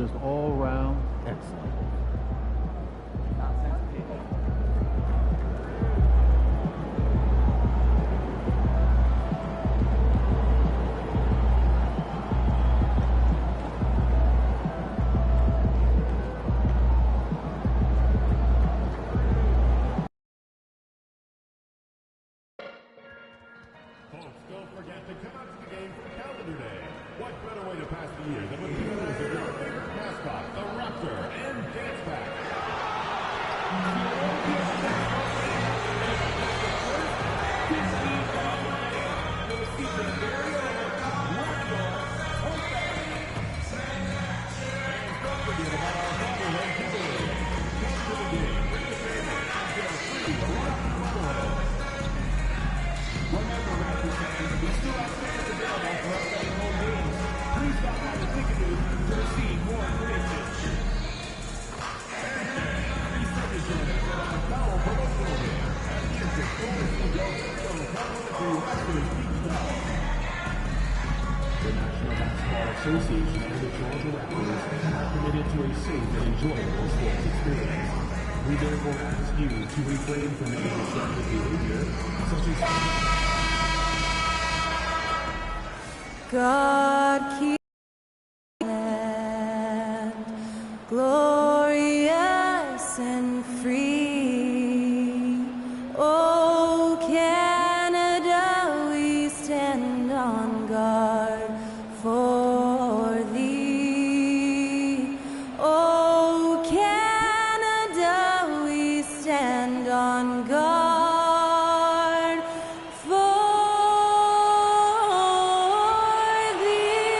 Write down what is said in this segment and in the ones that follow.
just all around excellent. Don't forget to come out to the game for Calendar Day. What better way to pass the year than with the owners of your favorite mascot, the Raptor, and Dance Pack. Association and the Georgia Raptors are committed to a safe and enjoyable sports experience. We therefore ask you to refrain from any destructive behavior, such as God keep land glorious and free. Oh, Canada, we stand on guard for thee. Oh, Canada, we stand on guard for thee.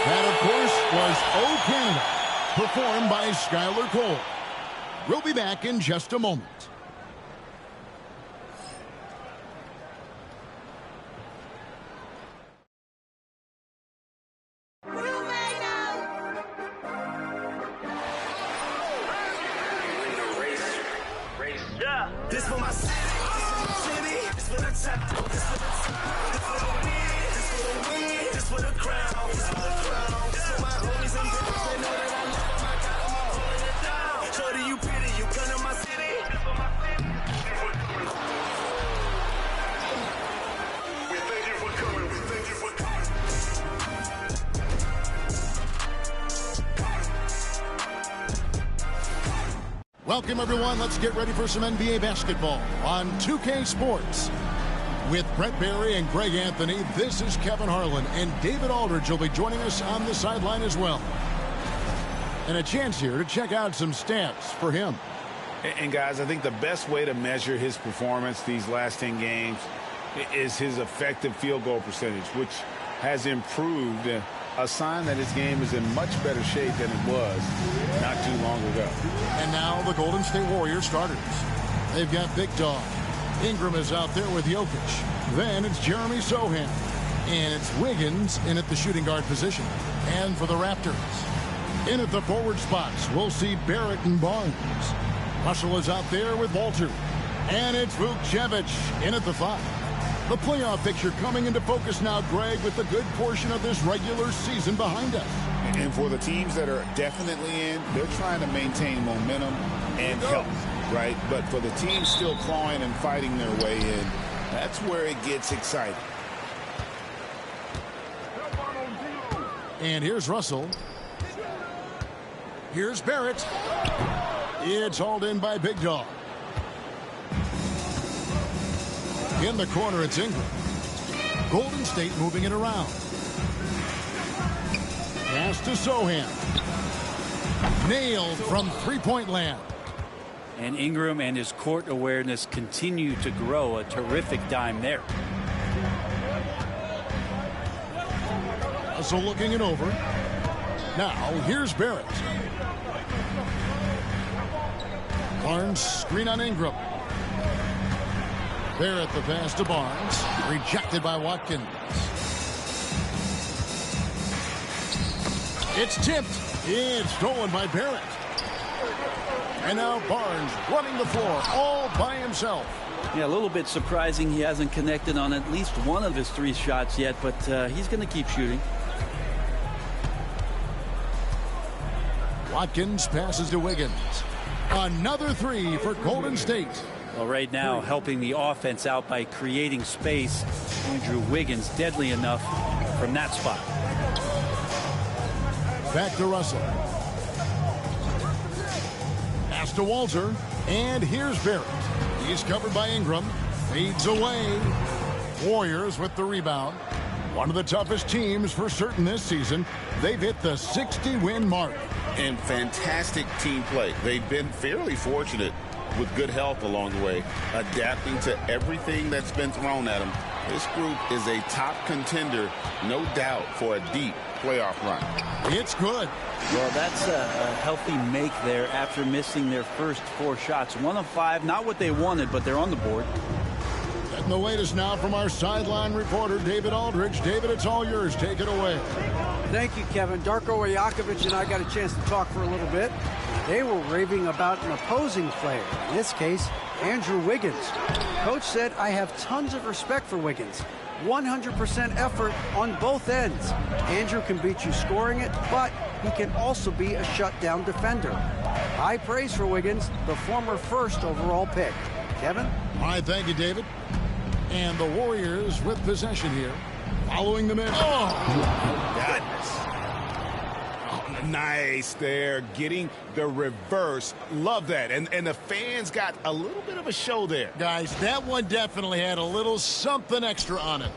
That, of course, was Oh Canada, performed by Skylar Cole. We'll be back in just a moment. This for my city, this for the top, this for the top, this for the win, this for the win, this for the crown, this for the crown, this for my homies and girls, they know that I love them, I got them all holding it down. Shorty, you pretty, you come to my city, this for my city. We thank you for coming, we thank you for coming. Welcome, everyone. Let's get ready for some NBA basketball on 2K Sports. With Brett Barry and Greg Anthony, this is Kevin Harlan, and David Aldridge will be joining us on the sideline as well. And a chance here to check out some stats for him. And guys, I think the best way to measure his performance these last 10 games is his effective field goal percentage, which has improved, a sign that his game is in much better shape than it was not too long ago. And now the Golden State Warriors starters. They've got Big Dog. Ingram is out there with Jokic. Then it's Jeremy Sohan. And it's Wiggins in at the shooting guard position. And for the Raptors, in at the forward spots, we'll see Barrett and Barnes. Russell is out there with Walter. And it's Vukcevic in at the 5. The playoff picture coming into focus now, Greg, with a good portion of this regular season behind us. And for the teams that are definitely in, they're trying to maintain momentum and health, right? But for the teams still clawing and fighting their way in, that's where it gets exciting. And here's Russell. Here's Barrett. It's hauled in by Big Dog. In the corner, it's Ingram. Golden State moving it around. Pass to Sohan. Nailed from three-point land. And Ingram and his court awareness continue to grow. A terrific dime there. Russell looking it over. Now, here's Barrett. Barnes screen on Ingram. Barrett the pass to Barnes. Rejected by Watkins. It's tipped. It's stolen by Barrett. And now Barnes running the floor all by himself. Yeah, a little bit surprising he hasn't connected on at least one of his 3 shots yet, but he's going to keep shooting. Watkins passes to Wiggins. Another three for Golden State. Well, right now, helping the offense out by creating space. Andrew Wiggins, deadly enough from that spot. Back to Russell. Pass to Walter. And here's Barrett. He's covered by Ingram. Fades away. Warriors with the rebound. One of the toughest teams for certain this season. They've hit the 60-win mark. And fantastic team play. They've been fairly fortunate with good health along the way, adapting to everything that's been thrown at them. This group is a top contender, no doubt, for a deep playoff run. It's good. Well, that's a healthy make there after missing their first 4 shots. 1 of 5, not what they wanted, but they're on the board. And the latest now from our sideline reporter, David Aldridge. David, it's all yours. Take it away. Thank you, Kevin. Darko Rajakovic and I got a chance to talk for a little bit. They were raving about an opposing player, in this case, Andrew Wiggins. Coach said, I have tons of respect for Wiggins. 100% effort on both ends. Andrew can beat you scoring it, but he can also be a shutdown defender. High praise for Wiggins, the former first overall pick. Kevin? All right, thank you, David. And the Warriors with possession here. Following them in. Oh! Goodness. Nice there, getting the reverse. Love that. And the fans got a little bit of a show there. Guys, that one definitely had a little something extra on it.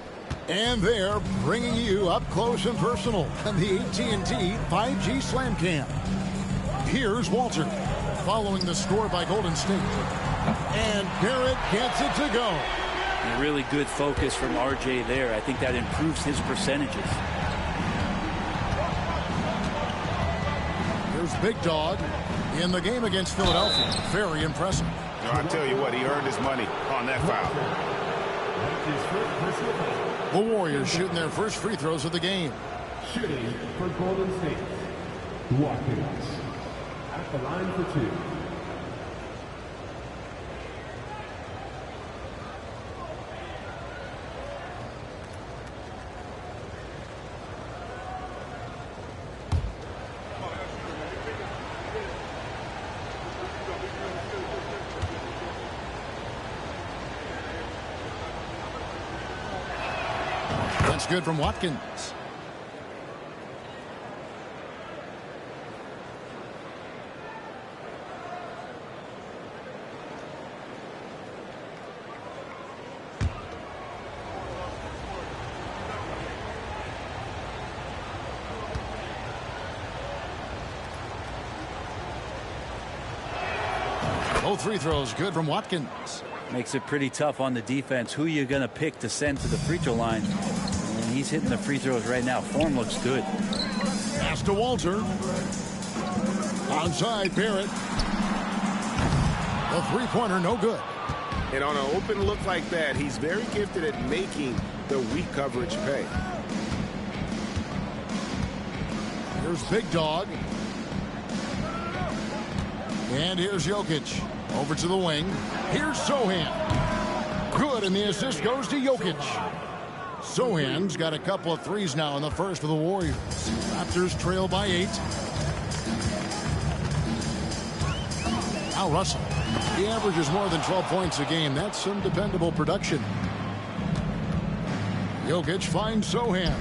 And they're bringing you up close and personal on the AT&T 5G Slam Cam. Here's Walter, following the score by Golden State. And Barrett gets it to go. A really good focus from RJ there. I think that improves his percentages. Here's Big Dog in the game against Philadelphia. Very impressive. I tell you what, he earned his money on that foul. The Warriors shooting their first free throws of the game. Shooting for Golden State. Watkins at the line for 2. That's good from Watkins. Both free throws good from Watkins. Makes it pretty tough on the defense. Who you going to pick to send to the free throw line? And he's hitting the free throws right now. Form looks good. Pass to Walter. Onside, Barrett. The three-pointer, no good. And on an open look like that, he's very gifted at making the weak coverage pay. Here's Big Dog. And here's Jokic. Over to the wing. Here's Sohan. Good, and the assist goes to Jokic. Sohan's got a couple of threes now in the first for the Warriors. Raptors trail by 8. Now Russell. He averages more than 12 points a game. That's some dependable production. Jokic finds Sohan.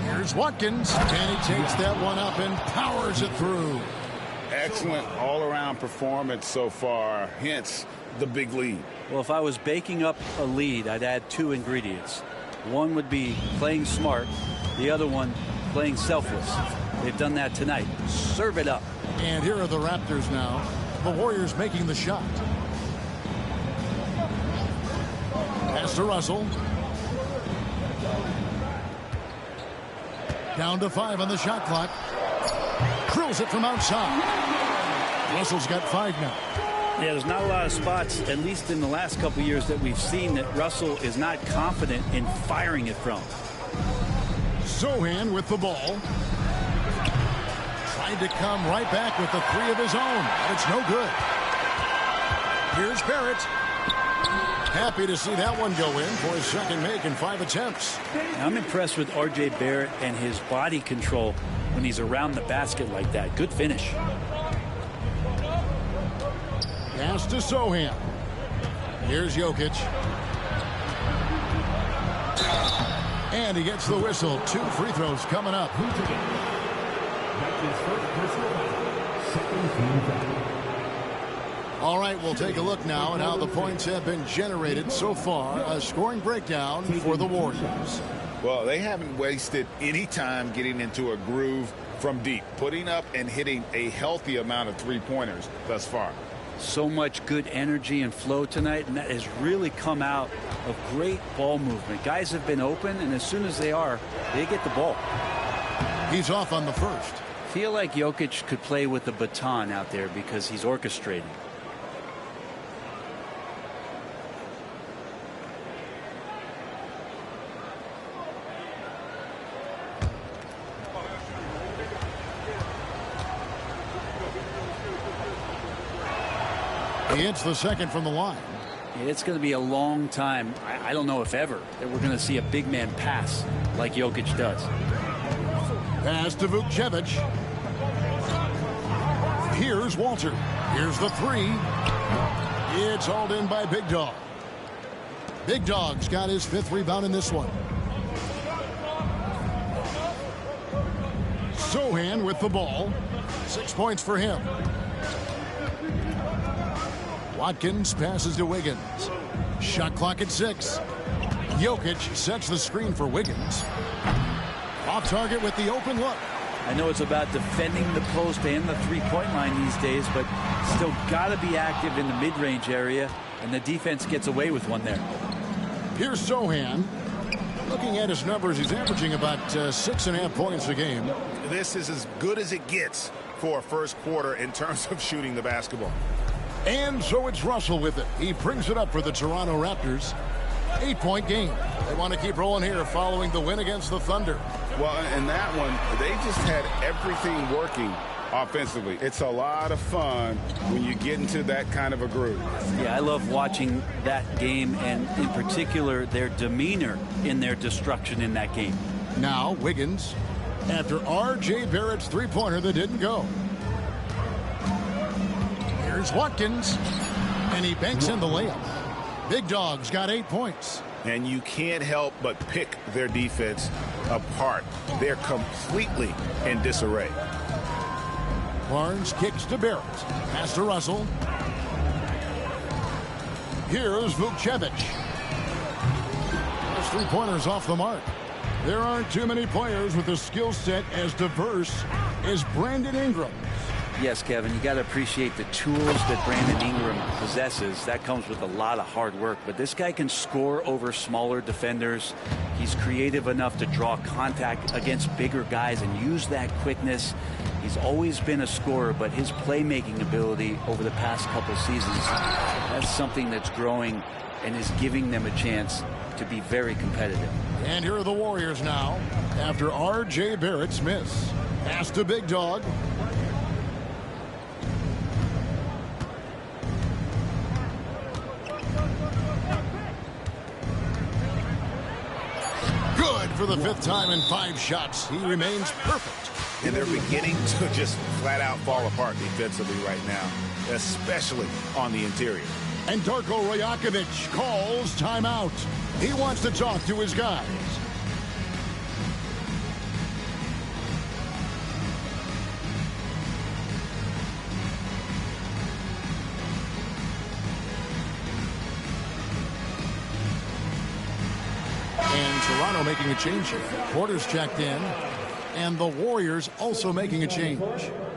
Here's Watkins. And he takes that one up and powers it through. Excellent all-around performance so far, hence the big lead. Well, if I was baking up a lead, I'd add 2 ingredients. One would be playing smart. The other one, playing selfless. They've done that tonight. Serve it up. And here are the Raptors now. The Warriors making the shot. Pass to Russell. Down to 5 on the shot clock. Drills it from outside. Russell's got 5 now. Yeah, there's not a lot of spots, at least in the last couple of years, that we've seen that Russell is not confident in firing it from. Sohan with the ball. Tried to come right back with the 3 of his own, but it's no good. Here's Barrett. Happy to see that one go in for his second make in 5 attempts. I'm impressed with RJ Barrett and his body control. when he's around the basket like that. Good finish. Pass to Sohan. Here's Jokic. And he gets the whistle. 2 free throws coming up. That's his first personal foul. Second team foul. All right, we'll take a look now at how the points have been generated so far. A scoring breakdown for the Warriors. Well, they haven't wasted any time getting into a groove from deep, putting up and hitting a healthy amount of three-pointers thus far. So much good energy and flow tonight, and that has really come out of great ball movement. Guys have been open, and as soon as they are, they get the ball. He's off on the first. Feel like Jokic could play with the baton out there because he's orchestrating. He hits the second from the line. It's going to be a long time. I don't know if ever that we're going to see a big man pass like Jokic does. Pass to Vukcevic. Here's Walter. Here's the 3. It's hauled in by Big Dog. Big Dog's got his 5th rebound in this one. Sohan with the ball. 6 points for him. Watkins passes to Wiggins. Shot clock at 6. Jokic sets the screen for Wiggins. Off target with the open look. I know it's about defending the post and the three-point line these days, but still got to be active in the mid-range area, and the defense gets away with one there. Here's Sohan. Looking at his numbers, he's averaging about 6.5 points a game. This is as good as it gets for a first quarter in terms of shooting the basketball. And so it's Russell with it. He brings it up for the Toronto Raptors. 8-point game. They want to keep rolling here following the win against the Thunder. Well, in that one, they just had everything working offensively. It's a lot of fun when you get into that kind of a groove. Yeah, I love watching that game, and in particular, their demeanor in their destruction in that game. Now, Wiggins, after R.J. Barrett's three-pointer that didn't go. Here's Watkins, and he banks in the layup. Big Dog's got 8 points. And you can't help but pick their defense apart. They're completely in disarray. Barnes kicks to Barrett. Pass to Russell. Here's Vukcevic. Those three-pointers off the mark. There aren't too many players with a skill set as diverse as Brandon Ingram. Yes, Kevin, you got to appreciate the tools that Brandon Ingram possesses. That comes with a lot of hard work. But this guy can score over smaller defenders. He's creative enough to draw contact against bigger guys and use that quickness. He's always been a scorer, but his playmaking ability over the past couple seasons, that's something that's growing and is giving them a chance to be very competitive. And here are the Warriors now after R.J. Barrett's miss. Pass to Big Dog. Good for the 5th time in 5 shots. He remains perfect. And they're beginning to just flat out fall apart defensively right now, especially on the interior. And Darko Rajakovic calls timeout. He wants to talk to his guys. And Toronto making a change here. Porter's checked in. And the Warriors also making a change.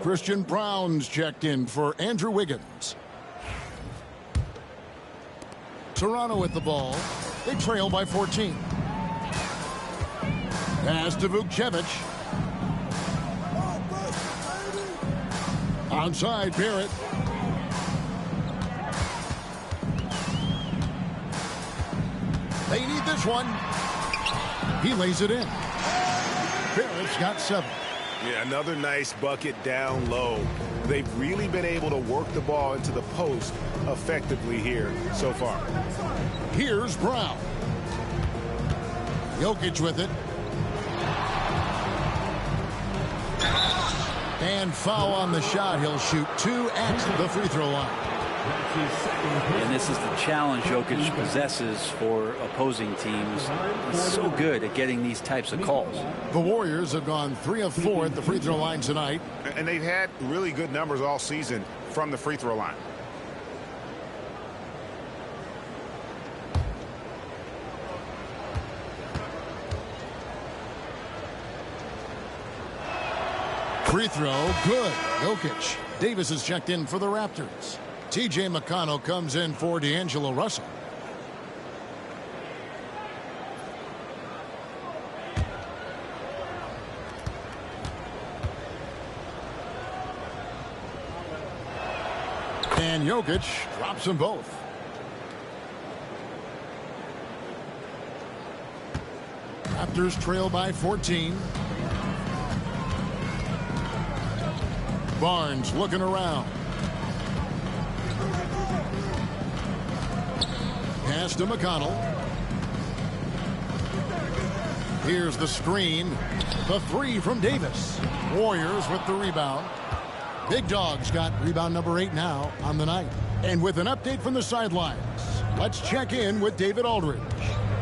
Christian Brown's checked in for Andrew Wiggins. Toronto with the ball. They trail by 14. Pass to Vukcevic. Outside, Barrett. They need this one. He lays it in. Barrett's got 7. Yeah, another nice bucket down low. They've really been able to work the ball into the post effectively here so far. Here's Brown. Jokic with it. And foul on the shot. He'll shoot 2 at the free throw line. And this is the challenge Jokic possesses for opposing teams. He's so good at getting these types of calls. The Warriors have gone 3 of 4 at the free throw line tonight. And they've had really good numbers all season from the free throw line. Free throw, good. Jokic. Davis is checked in for the Raptors. TJ McConnell comes in for D'Angelo Russell. And Jokic drops them both. Raptors trail by 14. Barnes looking around. Pass to McConnell. Here's the screen. The 3 from Davis. Warriors with the rebound. Big Dog's got rebound number 8 now on the night. And with an update from the sidelines, let's check in with David Aldridge.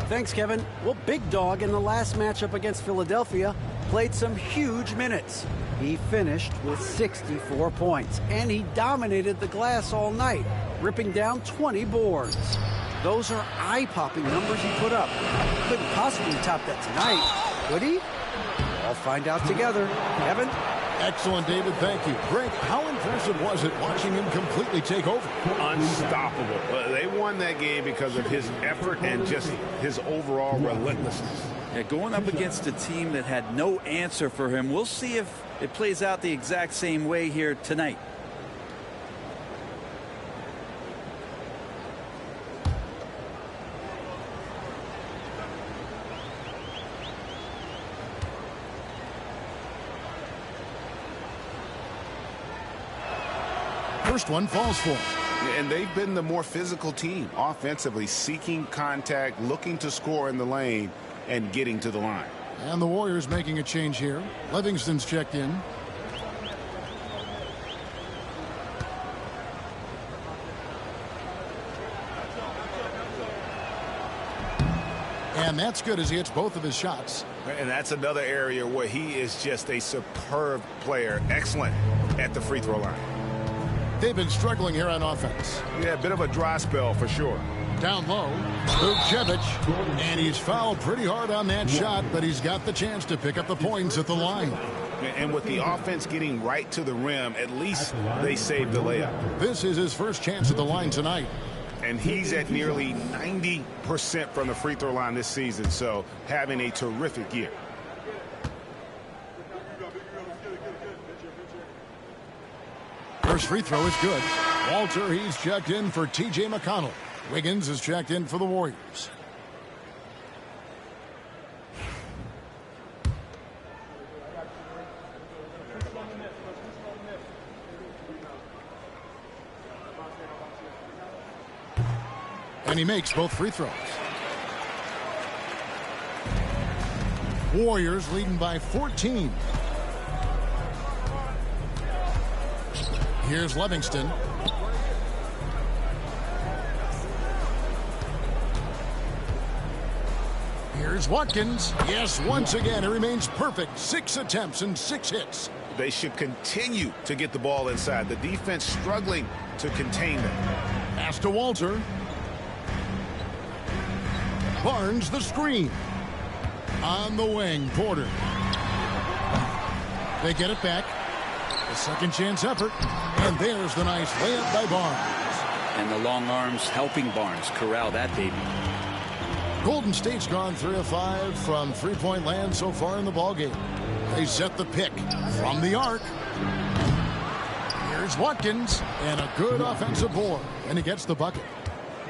Thanks, Kevin. Well, Big Dog in the last matchup against Philadelphia played some huge minutes. He finished with 64 points, and he dominated the glass all night, ripping down 20 boards. Those are eye-popping numbers he put up. Couldn't possibly top that tonight, could he? I'll find out together. Kevin? Excellent, David. Thank you. Greg, how impressive was it watching him completely take over? Unstoppable. They won that game because of his effort and just his overall relentlessness. Yeah, going up against a team that had no answer for him. We'll see if it plays out the exact same way here tonight. First one falls for him. And they've been the more physical team offensively, seeking contact, looking to score in the lane, and getting to the line. And the Warriors making a change here. Livingston's checked in. And that's good as he hits both of his shots. And that's another area where he is just a superb player. Excellent at the free throw line. They've been struggling here on offense. Yeah, a bit of a dry spell for sure. Down low, Vucevic, and he's fouled pretty hard on that shot, but he's got the chance to pick up the points at the line. And with the offense getting right to the rim, at least they saved the layup. This is his first chance at the line tonight. And he's at nearly 90% from the free throw line this season, so having a terrific year. First free throw is good. Walter, he's checked in for TJ McConnell. Wiggins is checked in for the Warriors. And he makes both free throws. Warriors leading by 14. Here's Livingston. Here's Watkins. Yes, once again, it remains perfect. 6 attempts and 6 hits. They should continue to get the ball inside. The defense struggling to contain them. Pass to Walter. Barnes the screen. On the wing, Porter. They get it back. A second chance effort. And there's the nice layup by Barnes. And the long arms helping Barnes corral that baby. Golden State's gone 3 of 5 from three-point land so far in the ballgame. They set the pick from the arc. Here's Watkins and a good offensive board. And he gets the bucket.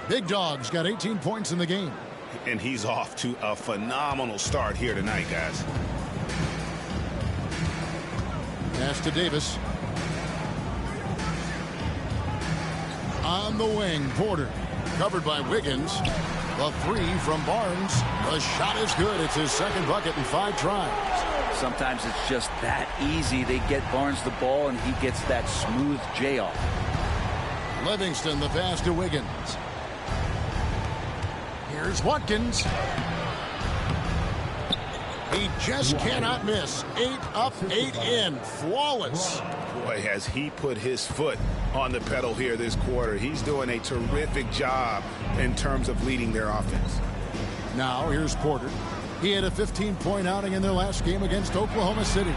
Big Dog's got 18 points in the game. And he's off to a phenomenal start here tonight, guys. Pass to Davis. On the wing, Porter. Covered by Wiggins. The 3 from Barnes. The shot is good. It's his second bucket in 5 tries. Sometimes it's just that easy. They get Barnes the ball, and he gets that smooth J off. Livingston, the pass to Wiggins. Here's Watkins. He just cannot miss. 8 up, 8 in. Flawless. Boy, has he put his foot on the pedal here this quarter. He's doing a terrific job in terms of leading their offense. Now here's Porter. He had a 15-point outing in their last game against Oklahoma City.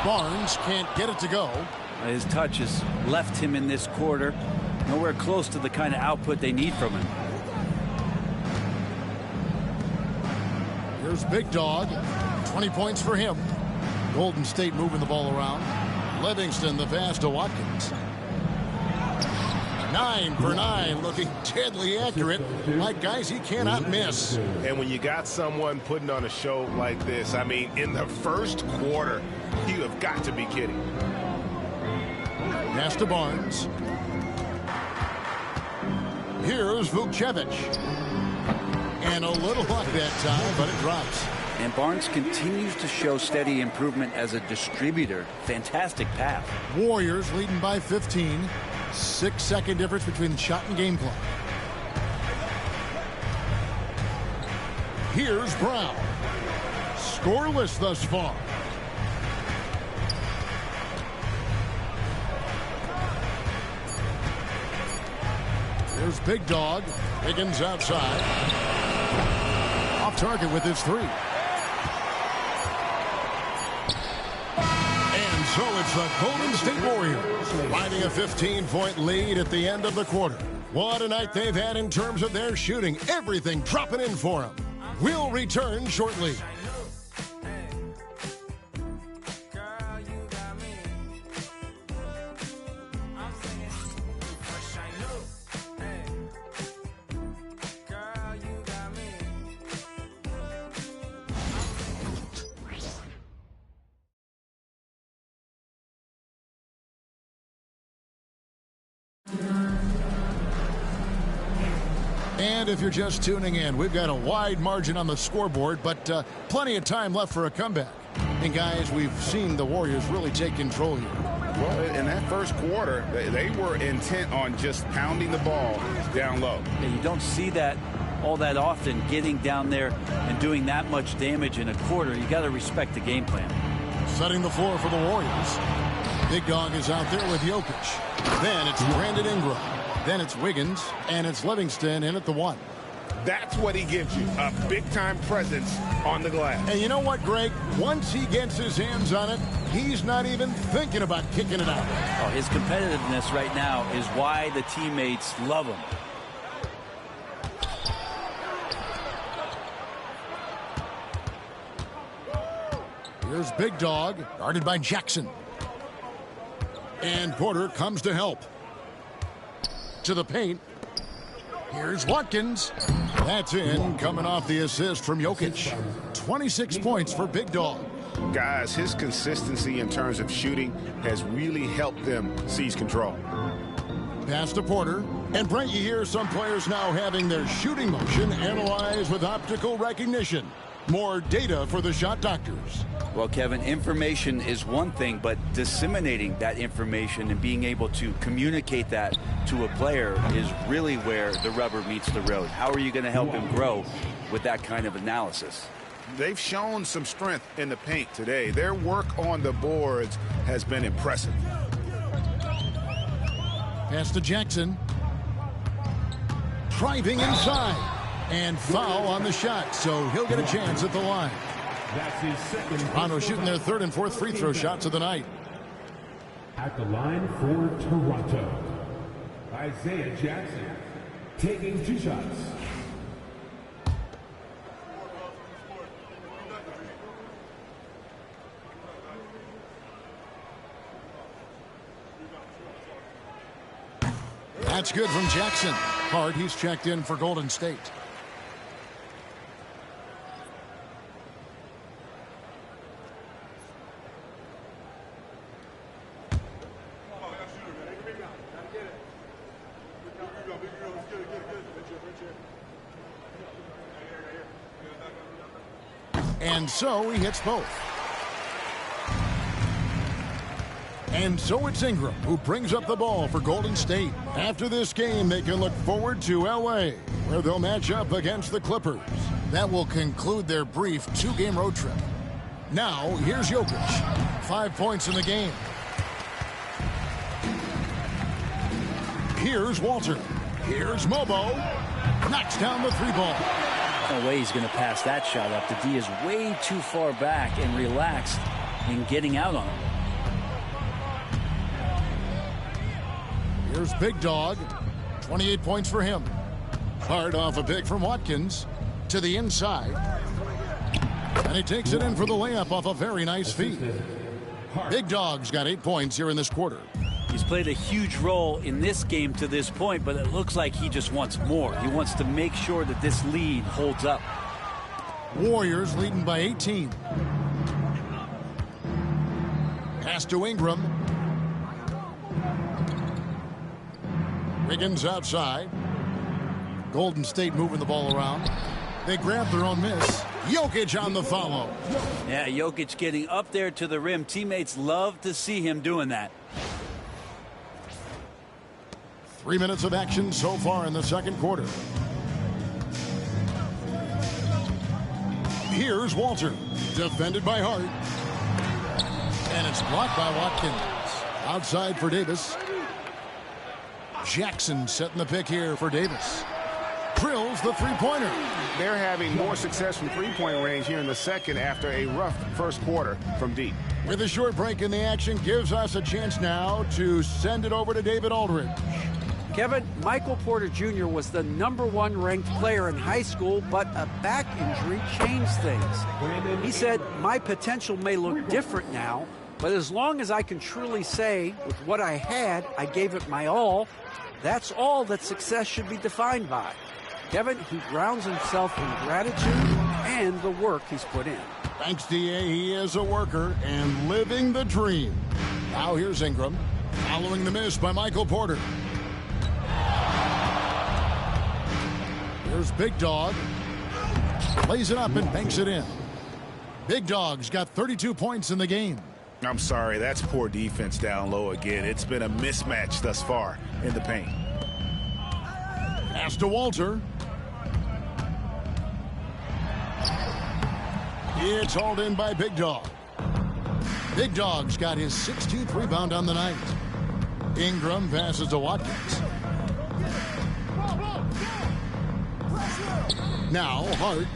Barnes can't get it to go. His touch has left him in this quarter. Nowhere close to the kind of output they need from him. Here's Big Dog. 20 points for him. Golden State moving the ball around. Livingston, the pass to Watkins. 9 for 9, looking deadly accurate. Like guys he cannot miss. And when you got someone putting on a show like this, I mean, in the first quarter, you have got to be kidding. Pass to Barnes. Here's Vucevic. And a little luck that time, but it drops. And Barnes continues to show steady improvement as a distributor. Fantastic pass. Warriors leading by 15. 6-second difference between the shot and game clock. Here's Brown. Scoreless thus far. Here's Big Dog. Wiggins outside. Off target with his 3. And so it's the Golden State Warriors riding a 15-point lead at the end of the quarter. What a night they've had in terms of their shooting. Everything dropping in for them. We'll return shortly. And if you're just tuning in, we've got a wide margin on the scoreboard, but plenty of time left for a comeback. And guys, we've seen the Warriors really take control here. Well, in that first quarter, they were intent on just pounding the ball down low. Yeah, you don't see that all that often, getting down there and doing that much damage in a quarter. You got to respect the game plan. Setting the floor for the Warriors. Big Dog is out there with Jokic. Then it's Brandon Ingram. Then it's Wiggins, and it's Livingston in at the 1. That's what he gives you, a big-time presence on the glass. And you know what, Greg? Once he gets his hands on it, he's not even thinking about kicking it out. Oh, his competitiveness right now is why the teammates love him. Here's Big Dog, guarded by Jackson. And Porter comes to help. To the paint. Here's Watkins. That's in, coming off the assist from Jokic. 26 points for Big Dog. Guys, his consistency in terms of shooting has really helped them seize control. Pass to Porter. And Brent, you hear some players now having their shooting motion analyzed with optical recognition. More data for the shot doctors. Well, Kevin, information is one thing, but disseminating that information and being able to communicate that to a player is really where the rubber meets the road. How are you going to help him grow with that kind of analysis? They've shown some strength in the paint today. Their work on the boards has been impressive. Pass to Jackson. Driving inside. And foul on the shot, so he'll get a chance at the line. That's his second. Toronto shooting their 3rd and 4th free throw shots of the night. At the line for Toronto, Isaiah Jackson taking 2 shots. That's good from Jackson. Hard, he's checked in for Golden State. And so he hits both. And so it's Ingram who brings up the ball for Golden State. After this game, they can look forward to L.A., where they'll match up against the Clippers. That will conclude their brief 2-game road trip. Now, here's Jokic. 5 points in the game. Here's Walter. Here's Mobo. Knocks down the 3-ball. No way he's going to pass that shot up. The D is way too far back and relaxed in getting out on him. Here's Big Dog. 28 points for him. Hard off a pick from Watkins to the inside. And he takes it in for the layup off a very nice feed. Big Dog's got 8 points here in this quarter. He's played a huge role in this game to this point, but it looks like he just wants more. He wants to make sure that this lead holds up. Warriors leading by 18. Pass to Ingram. Wiggins outside. Golden State moving the ball around. They grab their own miss. Jokic on the follow. Yeah, Jokic getting up there to the rim. Teammates love to see him doing that. 3 minutes of action so far in the second quarter. Here's Walter. Defended by Hart. And it's blocked by Watkins. Outside for Davis. Jackson setting the pick here for Davis. Drills the three-pointer. They're having more success from three-point range here in the second after a rough first quarter from deep. With a short break in the action, gives us a chance now to send it over to David Aldridge. Kevin, Michael Porter Jr. was the #1 ranked player in high school, but a back injury changed things. He said, "My potential may look different now, but as long as I can truly say, with what I had, I gave it my all, that's all that success should be defined by." Kevin, he grounds himself in gratitude and the work he's put in. Thanks, D.A. He is a worker and living the dream. Now here's Ingram, following the miss by Michael Porter. Here's Big Dog. Lays it up and banks it in. Big Dog's got 32 points in the game. I'm sorry, that's poor defense down low again. It's been a mismatch thus far in the paint. Pass to Walter. It's hauled in by Big Dog. Big Dog's got his 16th rebound on the night. Ingram passes to Watkins. Now Hart.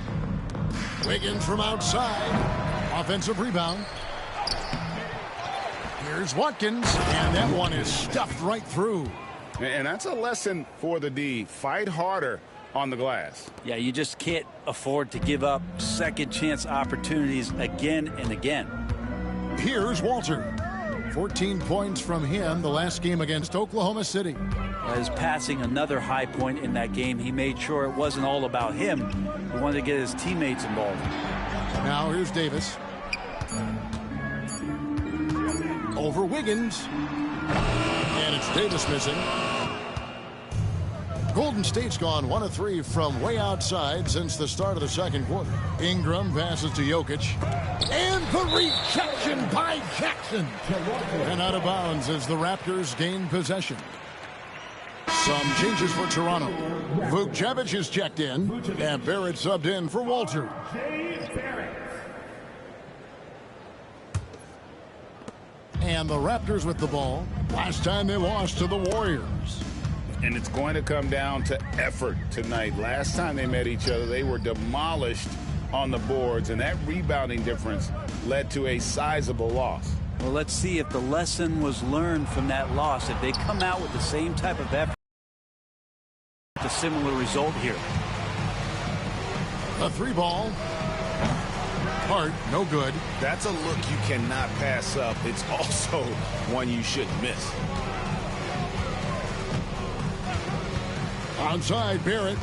Wiggins from outside. Offensive rebound. Here's Watkins, and that one is stuffed right through. And that's a lesson for the D. Fight harder on the glass. Yeah, you just can't afford to give up second chance opportunities again and again. Here's Walter. 14 points from him the last game against Oklahoma City. As passing another high point in that game, he made sure it wasn't all about him. He wanted to get his teammates involved. Now here's Davis. Over Wiggins. And it's Davis missing. Golden State's gone 1 of 3 from way outside since the start of the second quarter. Ingram passes to Jokic. And the rejection by Jackson. And out of bounds as the Raptors gain possession. Some changes for Toronto. Vukcevic is checked in. And Barrett subbed in for Walter. And the Raptors with the ball. Last time they lost to the Warriors. And it's going to come down to effort tonight. Last time they met each other, they were demolished on the boards, and that rebounding difference led to a sizable loss. Well, let's see if the lesson was learned from that loss. If they come out with the same type of effort, a similar result here. A 3-ball. Hart, no good. That's a look you cannot pass up. It's also one you shouldn't miss. Outside, Barrett.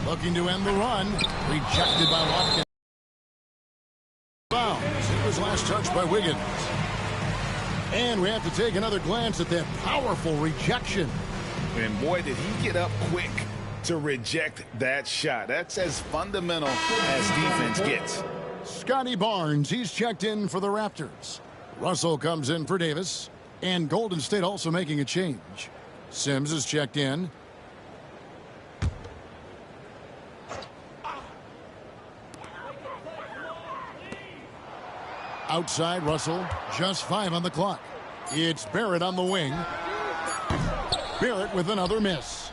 Looking to end the run. Rejected by Watkins. Bounds. It was last touched by Wiggins. And we have to take another glance at that powerful rejection. And boy, did he get up quick to reject that shot. That's as fundamental as defense gets. Scotty Barnes, he's checked in for the Raptors. Russell comes in for Davis. And Golden State also making a change. Sims is checked in. Outside, Russell. Just 5 on the clock. It's Barrett on the wing. Barrett with another miss.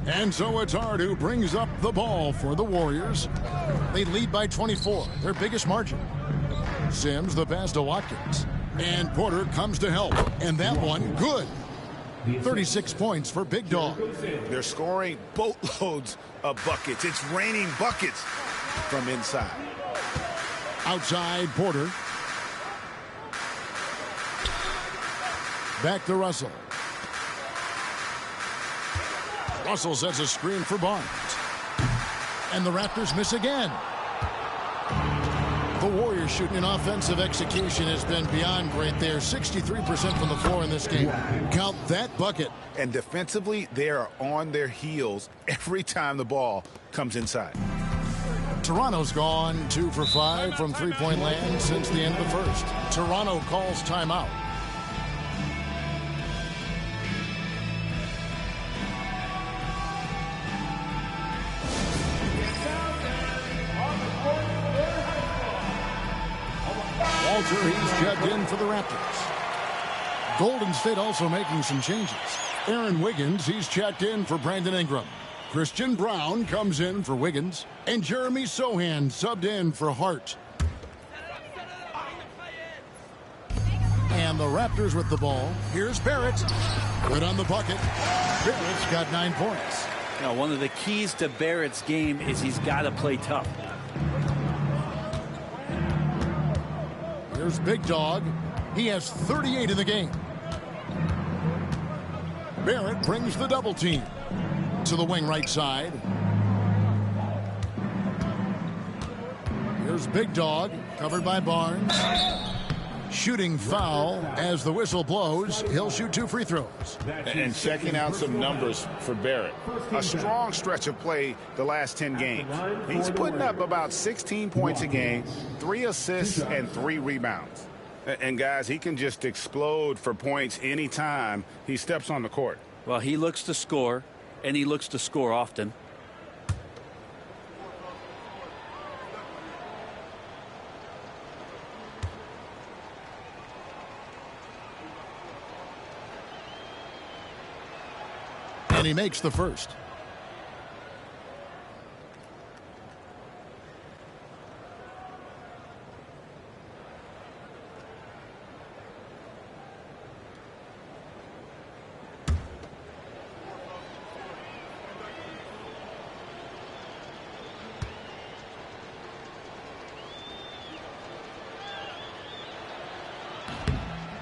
And so it's Hart who brings up the ball for the Warriors. They lead by 24, their biggest margin. Sims the pass to Watkins. And Porter comes to help. And that one, good. 36 points for Big Dog. They're scoring boatloads of buckets. It's raining buckets from inside. Outside, Porter. Back to Russell. Russell sets a screen for Barnes. And the Raptors miss again. The Warriors shooting in offensive execution has been beyond great. They're 63% from the floor in this game. Count that bucket. And defensively, they are on their heels every time the ball comes inside. Toronto's gone 2 for 5 from three-point land since the end of the first. Toronto calls timeout. Walter, he's checked in for the Raptors. Golden State also making some changes. Aaron Wiggins, he's checked in for Brandon Ingram. Christian Brown comes in for Wiggins. And Jeremy Sohan subbed in for Hart. And the Raptors with the ball. Here's Barrett. Good on the bucket. Barrett's got 9 points. Now, one of the keys to Barrett's game is he's got to play tough. Here's Big Dog. He has 38 in the game. Barrett brings the double team to the wing right side. Here's Big Dog, covered by Barnes. Shooting foul as the whistle blows. He'll shoot 2 free throws. And checking out some numbers for Barrett. A strong stretch of play the last 10 games. He's putting up about 16 points a game, 3 assists, and 3 rebounds. And guys, he can just explode for points anytime he steps on the court. Well, he looks to score, and he looks to score often. And he makes the first.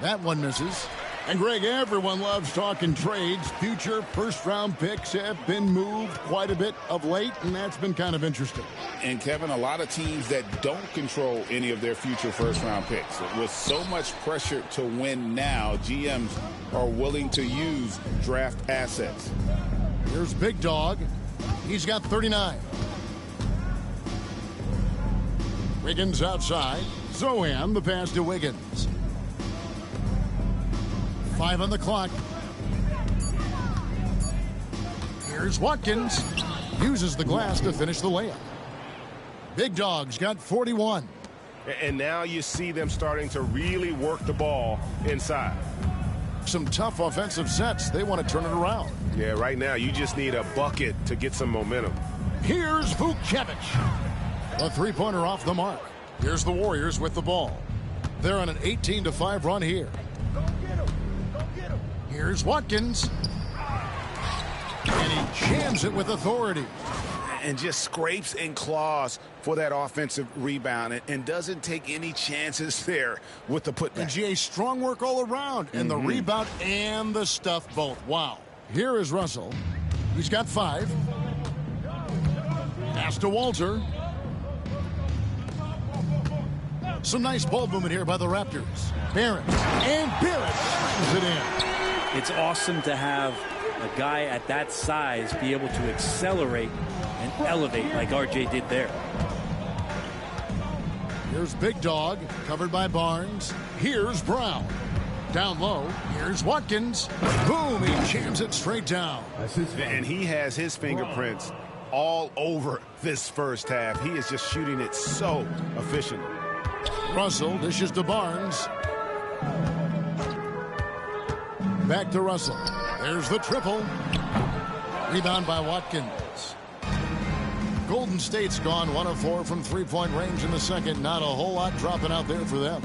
That one misses. And Greg, everyone loves talking trades. Future first-round picks have been moved quite a bit of late, and that's been kind of interesting. And, Kevin, a lot of teams that don't control any of their future first-round picks. With so much pressure to win now, GMs are willing to use draft assets. Here's Big Dog. He's got 39. Wiggins outside. Zohan, the pass to Wiggins. 5 on the clock. Here's Watkins. Uses the glass to finish the layup. Big Dog's got 41. And now you see them starting to really work the ball inside. Some tough offensive sets. They want to turn it around. Yeah, right now you just need a bucket to get some momentum. Here's Vucevic. A three-pointer off the mark. Here's the Warriors with the ball. They're on an 18-5 run here. Here's Watkins. And he jams it with authority. And just scrapes and claws for that offensive rebound and doesn't take any chances there with the putback. And GA, strong work all around. And the rebound and the stuff both. Wow. Here is Russell. He's got 5. Pass to Walter. Some nice ball movement here by the Raptors. Barrett. And Barrett slams it in. It's awesome to have a guy at that size be able to accelerate and elevate like RJ did there. Here's Big Dog, covered by Barnes. Here's Brown. Down low, here's Watkins. Boom, he jams it straight down. And he has his fingerprints all over this first half. He is just shooting it so efficiently. Russell dishes to Barnes. Back to Russell. There's the triple. Rebound by Watkins. Golden State's gone 1 of 4 from three-point range in the second. Not a whole lot dropping out there for them.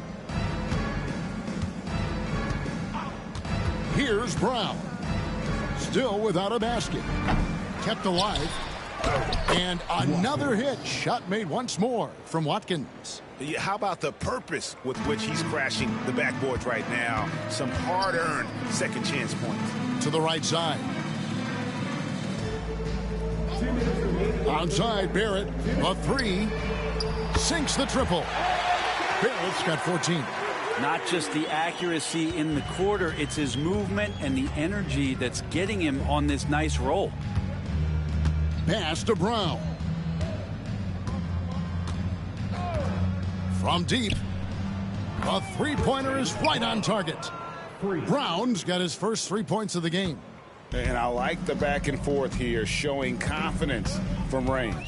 Here's Brown. Still without a basket. Kept alive. And another hit. Shot made once more from Watkins. How about the purpose with which he's crashing the backboards right now? Some hard-earned second chance points. To the right side. Outside, Barrett. A three. Sinks the triple. Barrett's got 14. Not just the accuracy in the quarter, it's his movement and the energy that's getting him on this nice roll. Pass to Brown. From deep. A three-pointer is right on target. Brown's got his first 3 points of the game. And I like the back and forth here, showing confidence from range.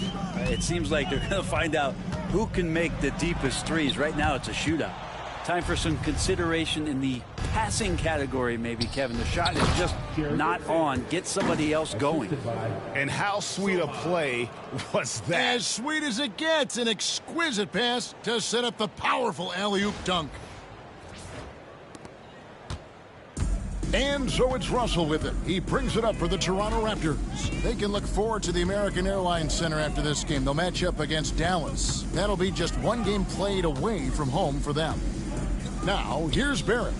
It seems like they're going to find out who can make the deepest threes. Right now, it's a shootout. Time for some consideration in the passing category, maybe, Kevin. The shot is just not on. Get somebody else going. And how sweet a play was that? As sweet as it gets. An exquisite pass to set up the powerful alley-oop dunk. And so it's Russell with it. He brings it up for the Toronto Raptors. They can look forward to the American Airlines Center after this game. They'll match up against Dallas. That'll be just one game played away from home for them. Now, here's Barrett.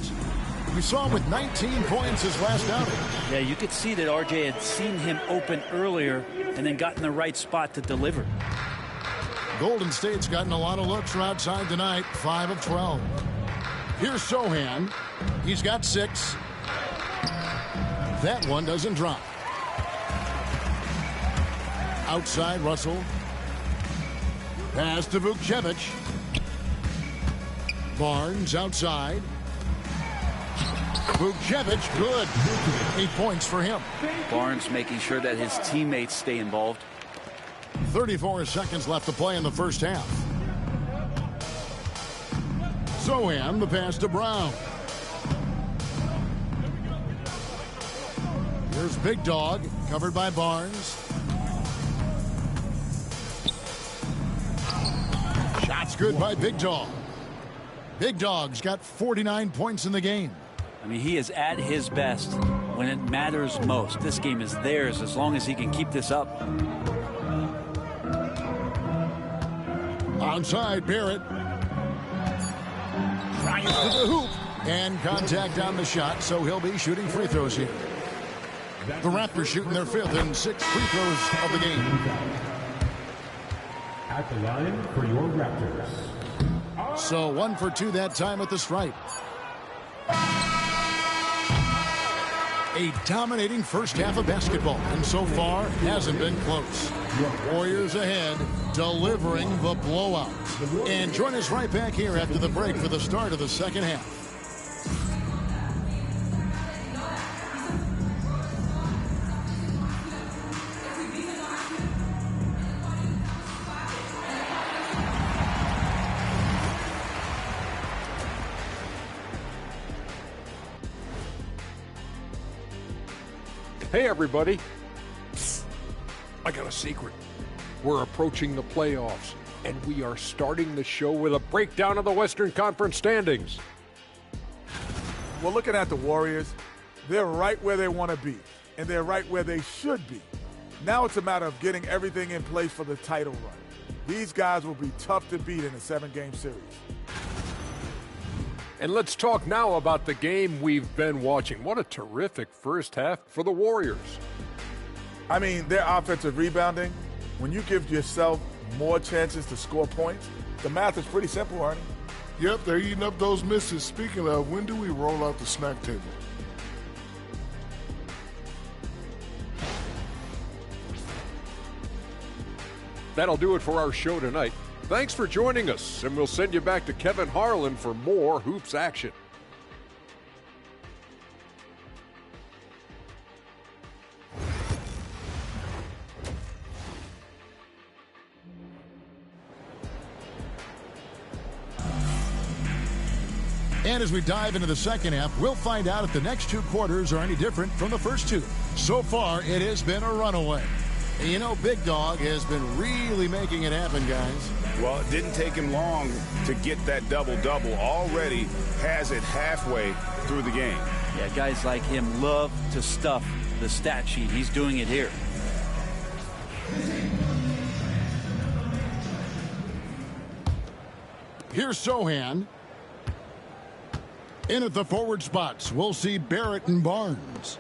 We saw him with 19 points his last outing. Yeah, you could see that RJ had seen him open earlier and then got in the right spot to deliver. Golden State's gotten a lot of looks from outside tonight, 5 of 12. Here's Sohan. He's got 6. That one doesn't drop. Outside, Russell. Pass to Vukcevic. Barnes outside. Vukcevic, good. 8 points for him. Barnes making sure that his teammates stay involved. 34 seconds left to play in the first half. Sohan, the pass to Brown. Here's Big Dog, covered by Barnes. Shots good by Big Dog. Big Dog's got 49 points in the game. I mean, he is at his best when it matters most. This game is theirs as long as he can keep this up. Onside, Barrett. Drives to the hoop. And contact on the shot, so he'll be shooting free throws here. The Raptors shooting their 5th and 6th free throws of the game. At the line for your Raptors. So 1 for 2 that time at the stripe. A dominating first half of basketball, and so far hasn't been close. Warriors ahead, delivering the blowout. And join us right back here after the break for the start of the second half. Hey, everybody. Psst. I got a secret. We're approaching the playoffs, and we are starting the show with a breakdown of the Western Conference standings. Well, looking at the Warriors, they're right where they want to be, and they're right where they should be. Now it's a matter of getting everything in place for the title run. These guys will be tough to beat in a 7-game series. And let's talk now about the game we've been watching. What a terrific first half for the Warriors. I mean, their offensive rebounding, when you give yourself more chances to score points, the math is pretty simple, Arnie. Yep, they're eating up those misses. Speaking of, when do we roll out the snack table? That'll do it for our show tonight. Thanks for joining us, and we'll send you back to Kevin Harlan for more hoops action. And as we dive into the second half, we'll find out if the next two quarters are any different from the first two. So far, it has been a runaway. And you know, Big Dog has been really making it happen, guys. Well, it didn't take him long to get that double-double. Already has it halfway through the game. Yeah, guys like him love to stuff the stat sheet. He's doing it here. Here's Sohan. In at the forward spots, we'll see Barrett and Barnes.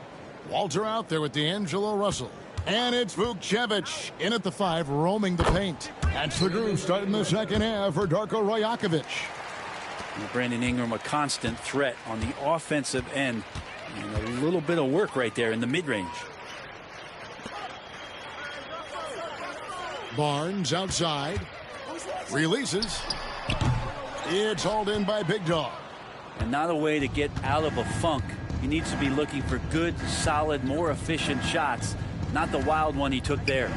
Walter out there with D'Angelo Russell. And it's Vukcevic in at the 5, roaming the paint. That's the groove starting the second half for Darko Rajakovic. Brandon Ingram, a constant threat on the offensive end. And a little bit of work right there in the mid-range. Barnes outside. Releases. It's hauled in by Big Dog. And not a way to get out of a funk. He needs to be looking for good, solid, more efficient shots. Not the wild one he took there.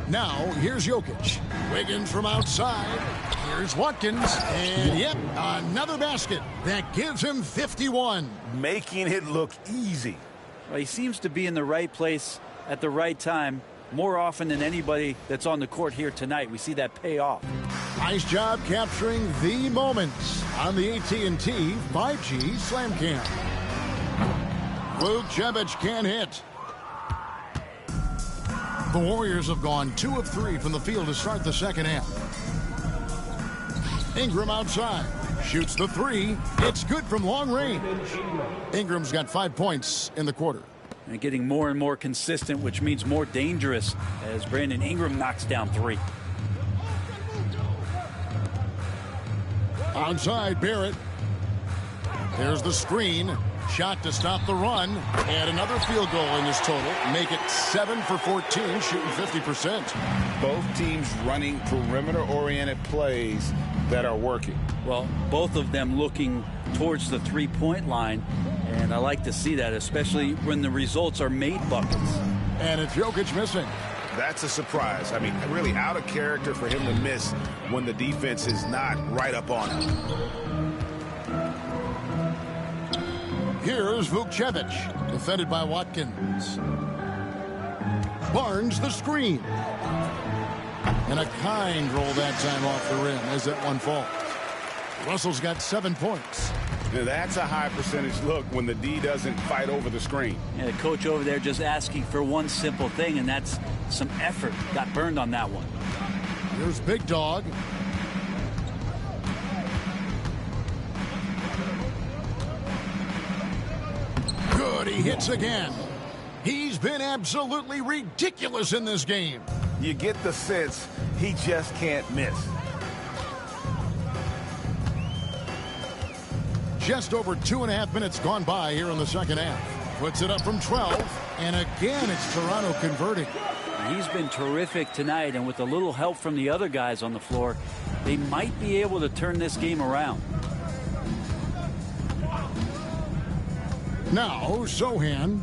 Now, here's Jokic. Wiggins from outside. Here's Watkins. And, yep, another basket. That gives him 51. Making it look easy. Well, he seems to be in the right place at the right time more often than anybody that's on the court here tonight. We see that pay off. Nice job capturing the moments on the AT&T 5G Slam Cam. Vukcevic can't hit. The Warriors have gone 2 of 3 from the field to start the second half. Ingram outside. Shoots the 3. It's good from long range. Ingram's got 5 points in the quarter. And getting more and more consistent, which means more dangerous as Brandon Ingram knocks down 3. Outside, Barrett. There's the screen. Shot to stop the run. And another field goal in this total. Make it 7 for 14, shooting 50%. Both teams running perimeter-oriented plays that are working. Well, both of them looking towards the three-point line. And I like to see that, especially when the results are made buckets. And it's Jokic missing. That's a surprise. I mean, really out of character for him to miss when the defense is not right up on him. Here's Vukcevic, defended by Watkins. Barnes the screen. And a kind roll that time off the rim as that one falls. Russell's got 7 points. Now that's a high percentage look when the D doesn't fight over the screen. And the coach over there just asking for one simple thing, and that's some effort. Got burned on that one. Here's Big Dog. Good, he hits again. He's been absolutely ridiculous in this game. You get the sense he just can't miss. Just over 2.5 minutes gone by here in the second half. Puts it up from 12, and again it's Toronto converting. He's been terrific tonight, and with a little help from the other guys on the floor, they might be able to turn this game around. Now, Sohan,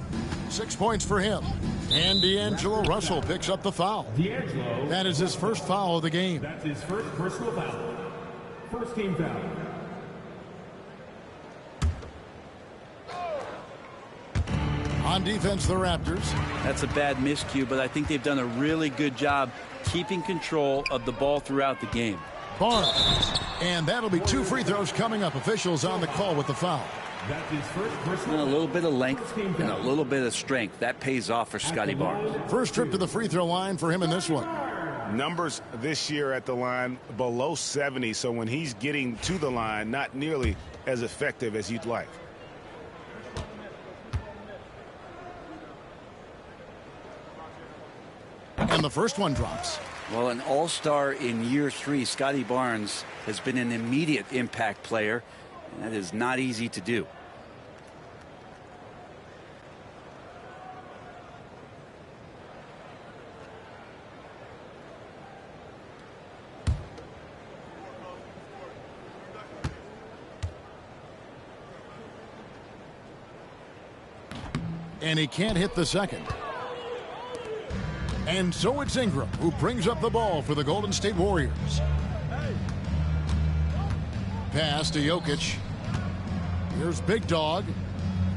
6 points for him. And D'Angelo Russell picks up the foul. D'Angelo. That is his first foul of the game. That's his first personal foul. First team foul. On defense, the Raptors. That's a bad miscue, but I think they've done a really good job keeping control of the ball throughout the game. Barnes. And that'll be 2 free throws coming up. Officials on the call with the foul. That's his first personal. And a little bit of length and a little bit of strength. That pays off for Scotty Barnes. First trip to the free throw line for him in this one. Numbers this year at the line below 70, so when he's getting to the line, not nearly as effective as you'd like. And the first one drops. Well, an all-star in year 3, Scotty Barnes has been an immediate impact player. And that is not easy to do. And he can't hit the second. And so it's Ingram who brings up the ball for the Golden State Warriors. Pass to Jokic. Here's Big Dog.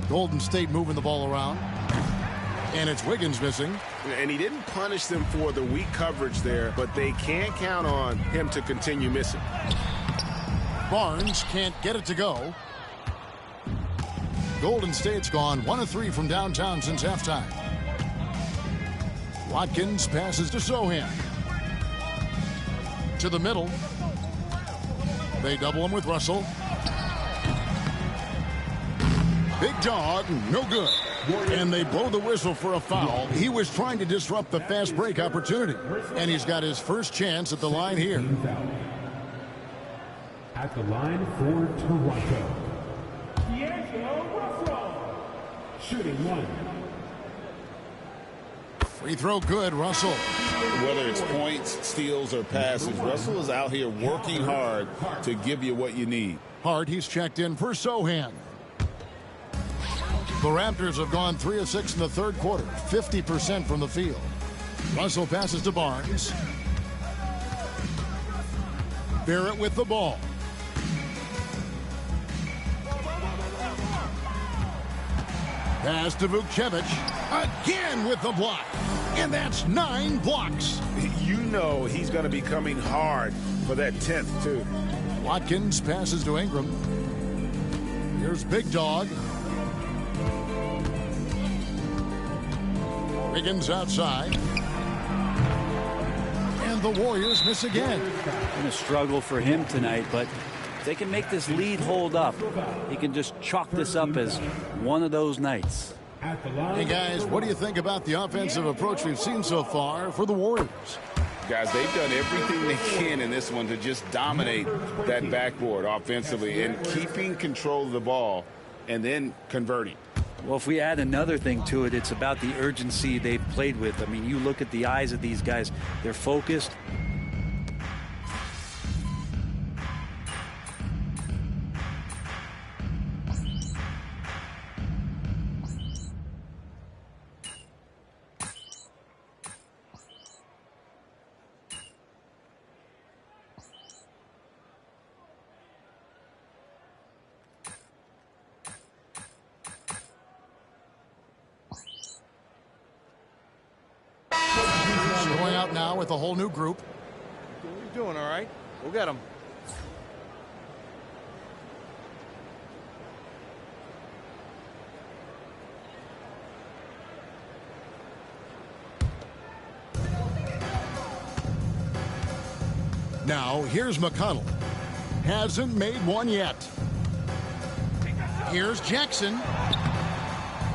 Golden State moving the ball around. And it's Wiggins missing. And he didn't punish them for the weak coverage there, but they can't count on him to continue missing. Barnes can't get it to go. Golden State's gone 1 of 3 from downtown since halftime. Watkins passes to Sohan. To the middle. They double him with Russell. Big Dog, no good. And they blow the whistle for a foul. He was trying to disrupt the fast break opportunity. And he's got his first chance at the line here. At the line for Toronto, D'Angelo Russell. Shooting 1. Free throw good, Russell. Whether it's points, steals, or passes, Russell is out here working hard to give you what you need. Hard, he's checked in for Sohan. The Raptors have gone 3 of 6 in the third quarter, 50% from the field. Russell passes to Barnes. Barrett with the ball. Pass to Vukcevic. Again with the block. And that's 9 blocks. You know he's going to be coming hard for that 10th, too. Watkins passes to Ingram. Here's Big Dog. Wiggins outside. And the Warriors miss again. Been a struggle for him tonight, but if they can make this lead hold up, he can just chalk this up as one of those nights. Hey guys, what do you think about the offensive approach we've seen so far for the Warriors? Guys, they've done everything they can in this one to just dominate that backboard offensively and keeping control of the ball and then converting. Well, if we add another thing to it, it's about the urgency they've played with. I mean, you look at the eyes of these guys, they're focused. Going out now with a whole new group. What are you doing, all right? We'll get him. Now, here's McConnell. Hasn't made one yet. Here's Jackson.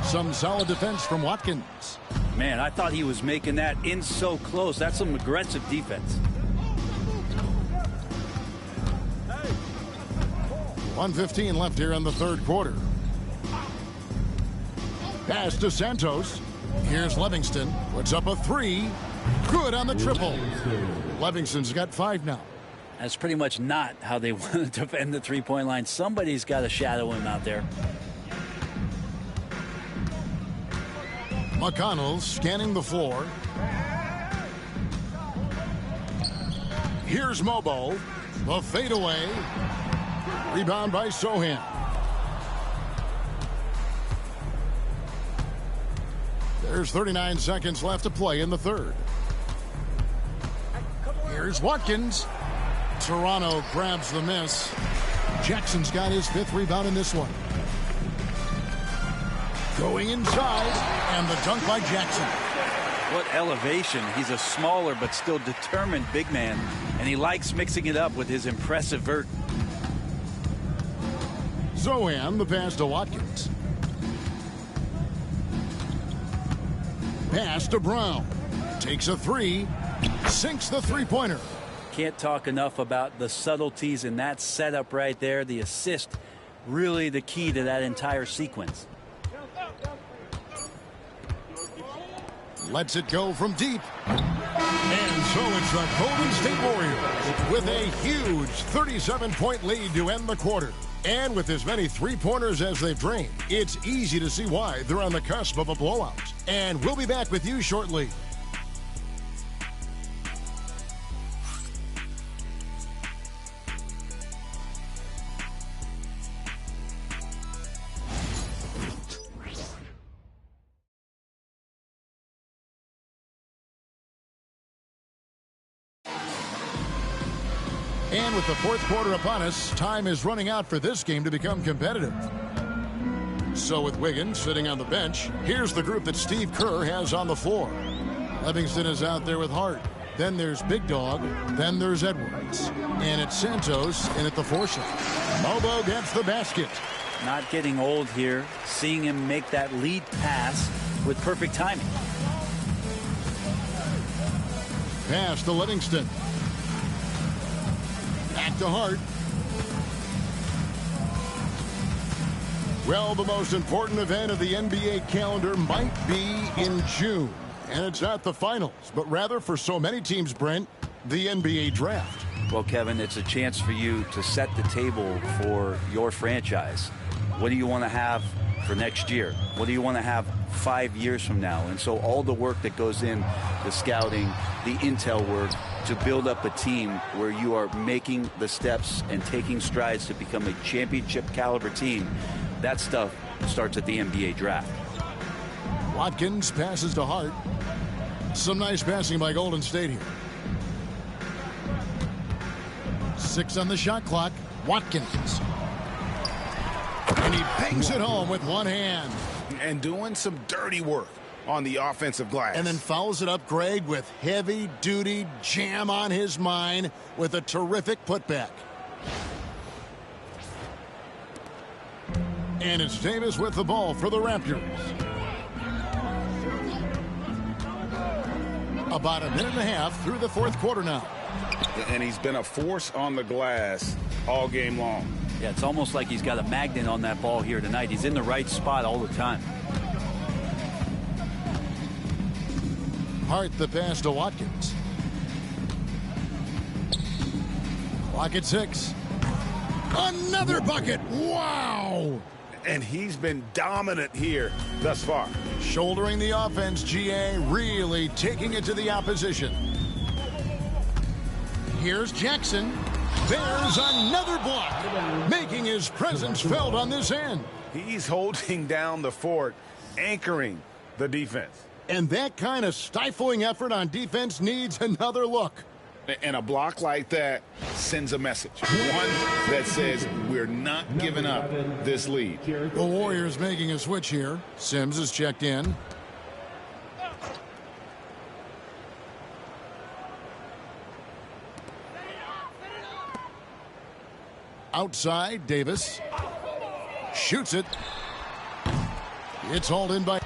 Some solid defense from Watkins. Man, I thought he was making that in so close. That's some aggressive defense. 1:15 left here in the third quarter. Pass to Santos. Here's Livingston. Puts up a 3. Good on the triple. Livingston's got 5 now. That's pretty much not how they want to defend the three-point line. Somebody's got to shadow him out there. McConnell scanning the floor. Here's Mobo. The fadeaway. Rebound by Sohan. There's 39 seconds left to play in the third. Here's Watkins. Toronto grabs the miss. Jackson's got his 5th rebound in this one. Going inside, and the dunk by Jackson. What elevation. He's a smaller but still determined big man, and he likes mixing it up with his impressive vert. Sohan, the pass to Watkins. Pass to Brown. Takes a 3. Sinks the three-pointer. Can't talk enough about the subtleties in that setup right there. The assist, really the key to that entire sequence. Lets it go from deep. And so it's the Golden State Warriors with a huge 37-point lead to end the quarter. And with as many three-pointers as they've drained, it's easy to see why they're on the cusp of a blowout. And we'll be back with you shortly. And with the fourth quarter upon us, time is running out for this game to become competitive. So with Wiggins sitting on the bench, here's the group that Steve Kerr has on the floor. Livingston is out there with Hart. Then there's Big Dog. Then there's Edwards. And it's Santos in at the 4 shot. Mobo gets the basket. Not getting old here. Seeing him make that lead pass with perfect timing. Pass to Livingston. Back to Hart. Well, the most important event of the NBA calendar might be in June. And it's not the finals, but rather for so many teams, Brent, the NBA draft. Well, Kevin, it's a chance for you to set the table for your franchise. What do you want to have for next year? What do you want to have 5 years from now? And so all the work that goes in, the scouting, the intel work, to build up a team where you are making the steps and taking strides to become a championship caliber team, that stuff starts at the NBA draft. Watkins passes to Hart. Some nice passing by Golden State here. 6 on the shot clock. Watkins. And he bangs it home with one hand. And doing some dirty work on the offensive glass. And then follows it up, Greg, with heavy-duty jam on his mind with a terrific putback. And it's Davis with the ball for the Raptors. About a minute and a half through the fourth quarter now. And he's been a force on the glass all game long. Yeah, it's almost like he's got a magnet on that ball here tonight. He's in the right spot all the time. Hart the pass to Watkins. Clock at 6. Another bucket. Wow. And he's been dominant here thus far. Shouldering the offense, GA, really taking it to the opposition. Here's Jackson. There's another block, making his presence felt on this end. He's holding down the fort, anchoring the defense. And that kind of stifling effort on defense needs another look. And a block like that sends a message. One that says we're not giving up this lead. The Warriors making a switch here. Sims is checked in. Outside, Davis. Shoots it. It's hauled in by...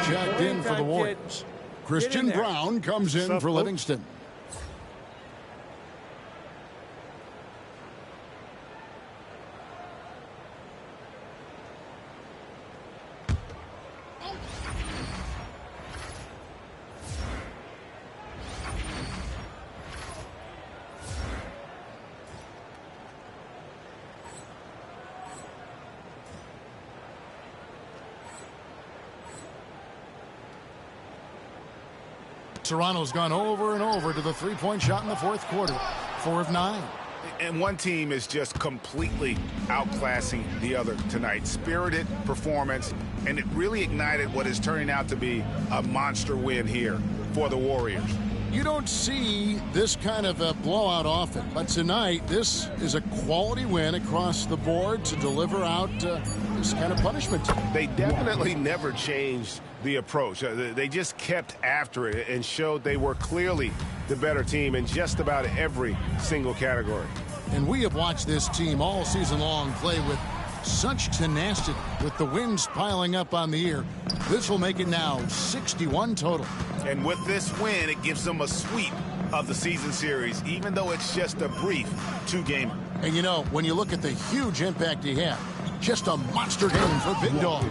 Checked in for the Warriors. Christian Brown comes in for Livingston. Toronto's gone over and over to the three-point shot in the fourth quarter. 4 of 9. And one team is just completely outclassing the other tonight. Spirited performance, and it really ignited what is turning out to be a monster win here for the Warriors. You don't see this kind of a blowout often, but tonight this is a quality win across the board to deliver out this kind of punishment. They definitely never changed the approach. They just kept after it and showed they were clearly the better team in just about every single category. And we have watched this team all season long play with such tenacity. With the wins piling up on the year, this will make it now 61 total. And with this win, it gives them a sweep of the season series, even though it's just a brief 2-gamer. And you know, when you look at the huge impact he had, just a monster game for Big Dog.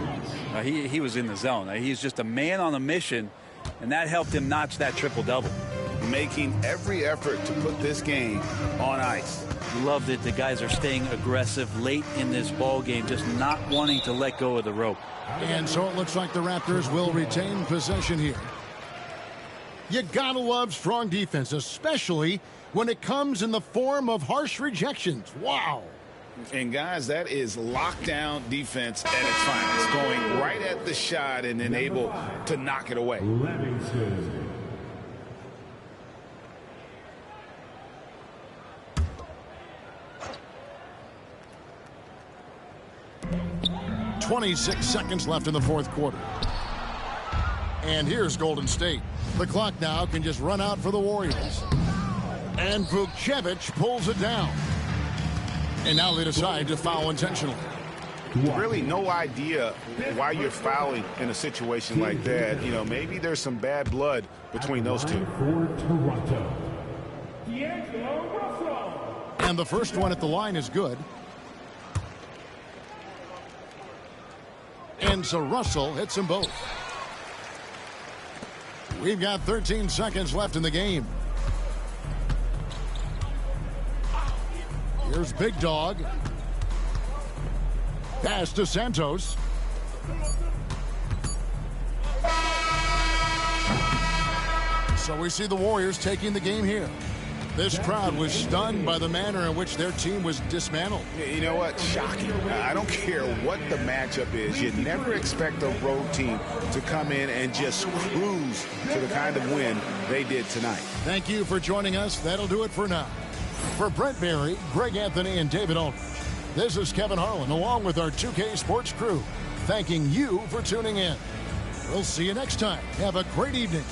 He was in the zone. He's just a man on a mission, and that helped him notch that triple-double. Making every effort to put this game on ice. Loved it. The guys are staying aggressive late in this ball game, just not wanting to let go of the rope. And so it looks like the Raptors will retain possession here. You gotta love strong defense, especially when it comes in the form of harsh rejections. Wow. And guys, that is lockdown defense at its finest, going right at the shot and then able to knock it away. 26 seconds left in the fourth quarter. And here's Golden State. The clock now can just run out for the Warriors. And Vukcevic pulls it down. And now they decide to foul intentionally. Really no idea why you're fouling in a situation like that. You know, maybe there's some bad blood between those two. And the first one at the line is good. And so Russell hits them both. We've got 13 seconds left in the game. Here's Big Dog. Pass to Santos. So we see the Warriors taking the game here. This crowd was stunned by the manner in which their team was dismantled. You know what? Shocking. I don't care what the matchup is. You never expect a road team to come in and just cruise to the kind of win they did tonight. Thank you for joining us. That'll do it for now. For Brent Berry, Greg Anthony, and David Aldridge, this is Kevin Harlan along with our 2K Sports crew, thanking you for tuning in. We'll see you next time. Have a great evening.